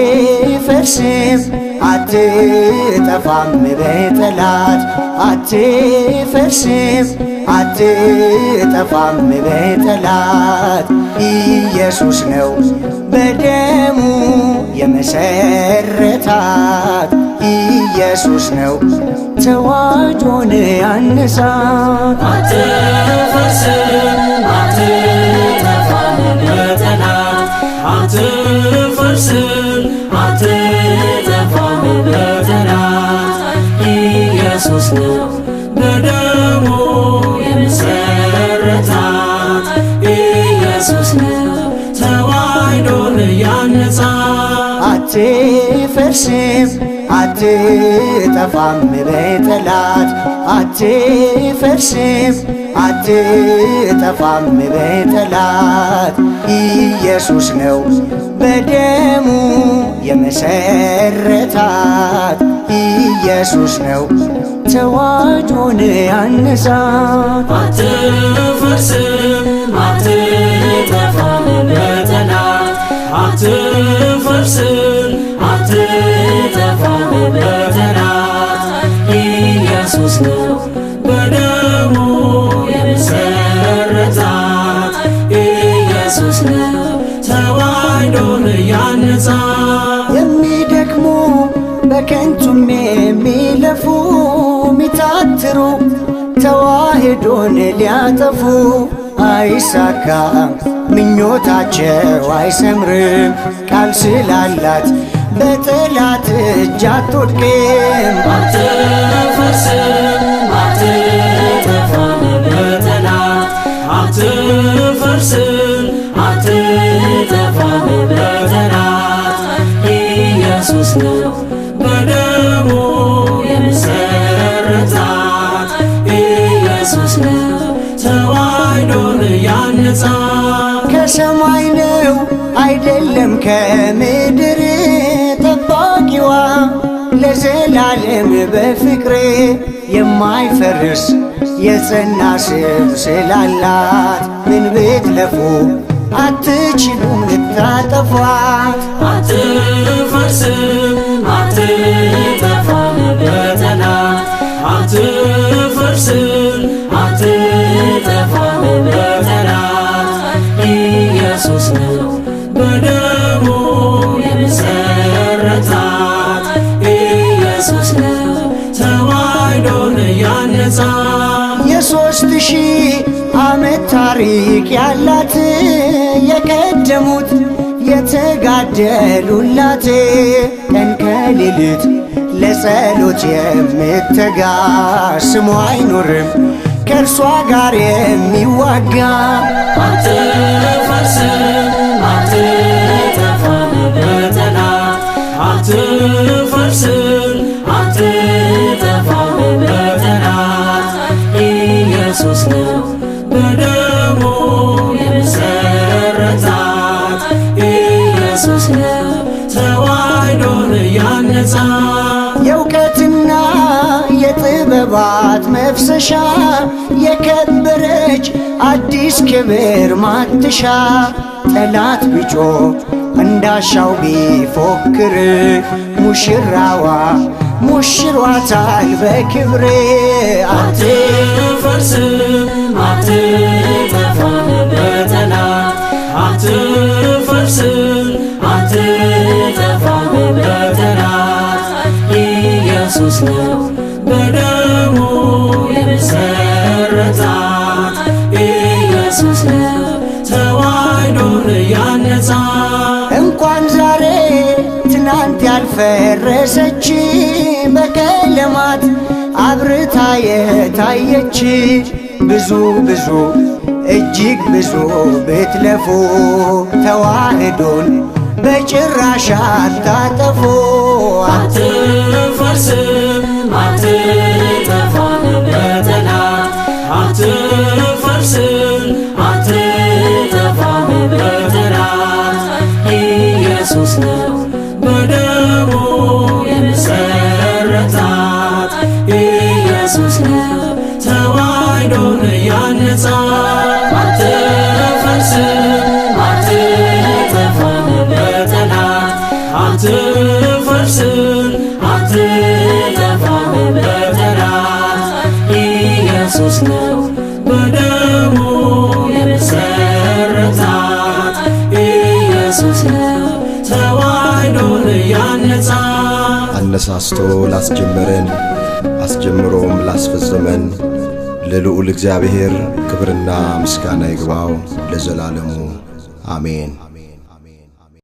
አትፈርስም አትጠፋም በጠላት አትፈርስም አትጠፋም በጠላት ኢየሱስ ነው በደሙ የመሰረታት ኢየሱስ ነው ተዋጆን ያነሳት አትፈርስም አትጠፋም በጠላት አትፈርስም አትጠፋም በጠላት ኢየሱስ ነው በደሙ የመሰረታት ኢየሱስ ነው ተዋሕዶን ያነጻት አትፈርስም አትጠፋም በጠላት አትፈርስም አትጠፋም በጠላት ኢየሱስ ነው በደሙ የመሰረታት ኢየሱስ ነው ተዋጆን ያነሳት አትፈርስም አትጠፋም በጠላት አትፈርስም አትጠፋም በጠላት ኢየሱስ ነው በደሙ የመሰረታት ኢየሱስ ነው ተዋሕዶን ያነጻት የሚደክሙ በከንቱም የሚለፉ ሚታትሩ ተዋሕዶን ሊያጠፉ አይሳካም ምኞታቸው አይሰምርም ቃል ስላላት በጠላት እጅ አትወድቅም አትፈርስም አትጠፋም በጠላት አትፈርስም አትጠፋም በጠላት ኢየሱስ ነው በደሙ የመሰረታት ኢየሱስ ነው ተዋሕዶን ያነጻት ከሰማይ ነው አይደለም ከምድር ጠባቂዋ ለዘላለም በፍቅሬ የማይፈርስ የጸና ስም ስላላት ምን ብትለፉ አትችሉም ልታጠፏት አትፈርስም አትጠፋም በጠላት አትፈርስም አትጠፋም በጠላት ኢየሱስ ነው በደሙ የመሰረታት ኢየሱስ ነው ተዋሕዶን ያነጻት የሦስት ሺህ ዓመት ታሪክ ያላት የቀደሙት የተጋደሉላት ቀን ከሌሊት ለጸሎት የምትተጋ ስሟ አይኖርም ከእርሷ ጋር የሚዋጋ አትፈርስም አትጠፋም በጠላት አትፈርስም አትጠፋም በጠላት ኢየሱስ ነው በደሙ የመሰረታት ኢየሱስ ነው ተዋሕዶን ያነጻት የእውቀትና የጥበባት መፍሰሻ የከበረች አዲስ ክብር ማትሻ ጠላት ቢጮህ እንዳሻው ቢፎክር ሙሽራዋ ሙሽሯታል በክብር አትፈርስም አትጠፋም በጠላት አትፈርስም አትጠፋም በጠላት ኢየሱስ ነው በደሙ የመሰረታት ኢየሱስ ነው ተዋሕዶን ያነጻት እንኳን ዛሬ ትናንት ያልፈረሰች በቀለማት አብርታ የታየች ብዙ ብዙ እጅግ ብዙ ብትለፉ ተዋሕዶን በጭራሽ አታጠፉ ነው በደሙ የመሰረታት ኢየሱስ ነው ተዋሕዶን ያነጻት። አትፈርስም አትጠፋም በጠላት አትፈርስም አትጠፋም በጠላት ኢየሱስ ነው በደሙ የመሰረታት ኢየሱስ ነው ተዋሕዶን ያነጻት። አነሳስቶ ላስጀመረን አስጀምሮም ላስፈጸመን ለልዑል እግዚአብሔር ክብርና ምስጋና ይግባው ለዘላለሙ አሜን።